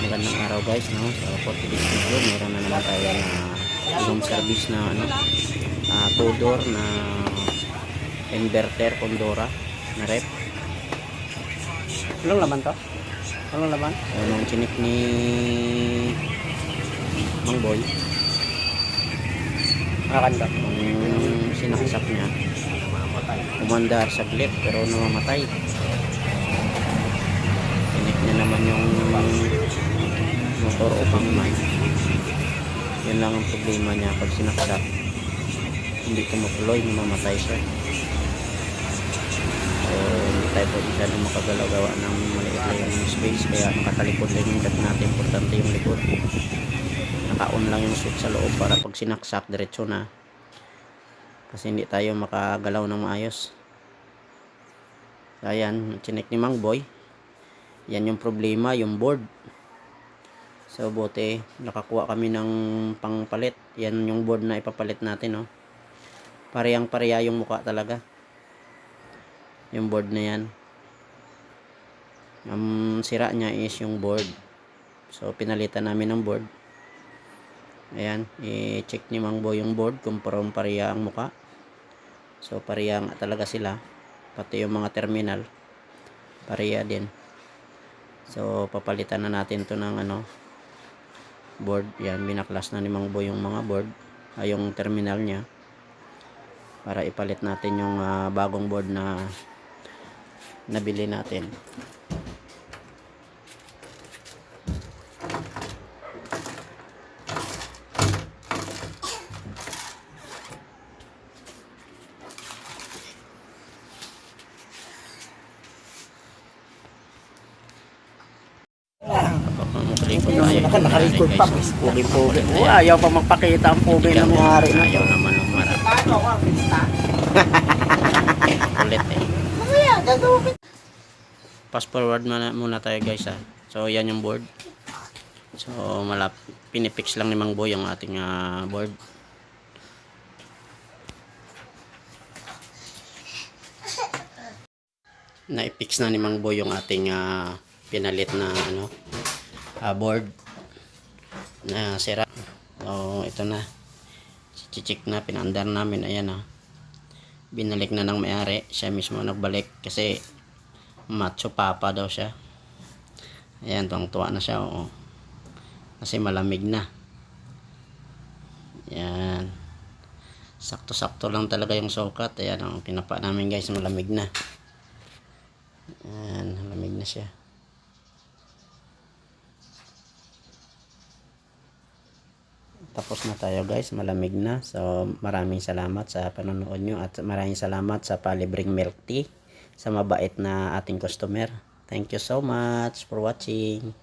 Magandang araw guys, no? So for today's video, meron na naman tayo na room service na two-door na inverter Condora na rep. Anong laman to? Anong laman? Nung chinik ni Mang Boy, Nakakanda. nung sinaksak niya, umandar saglit pero namamatay. Chinik niya naman yung motor o pangmay. Yun lang ang problema niya pag sinaksak, hindi tumutuloy, namamatay siya. So hindi tayo po masyadong makagalaw-gawa ng maliit lang yung space, kaya nakatalikod lang yung dad natin. Importante yung likod, naka-on lang yung switch sa loob para pag sinaksak diretso na, kasi hindi tayo makagalaw ng maayos. So ayan, chinek ni Mang Boy, yan yung problema, yung board. So buti nakakuha kami ng pangpalit. Yan yung board na ipapalit natin, no? Parehang-pareha yung mukha talaga yung board na yan. Ang sira niya is yung board, so pinalitan namin ng board. Ayan, i-check ni Mang Boy yung board kung pareha ang mukha. So pareha nga talaga sila, pati yung mga terminal pareha din. So papalitan na natin to ng board. Yan, binaklas na ni Mang Boy yung mga board, yung terminal niya, para ipalit natin yung bagong board na nabili natin. Nakarecord pa. Pugi-pugi. Ayaw pa magpakita ang pugi ng nangyari na. Ayaw naman ng mara. Kulit eh. Fast forward muna tayo guys ha. So yan yung board. So pinipix lang ni Mang Boy yung ating board. Na-fix na ni Mang Boy yung ating pinalit na board na sira. So ito na, chichik na, pinandar namin. Ayan binalik na ng may-ari, siya mismo nagbalik kasi macho papa daw siya. Ayan, tuwang-tuwa na siya, kasi malamig na. Ayan, sakto-sakto lang talaga yung sukat. Ayan, ang pinapa namin guys, malamig na. Ayan, malamig na siya. Tapos na tayo guys, malamig na. So maraming salamat sa panonood nyo, at maraming salamat sa palibreng milk tea sa mabait na ating customer. Thank you so much for watching.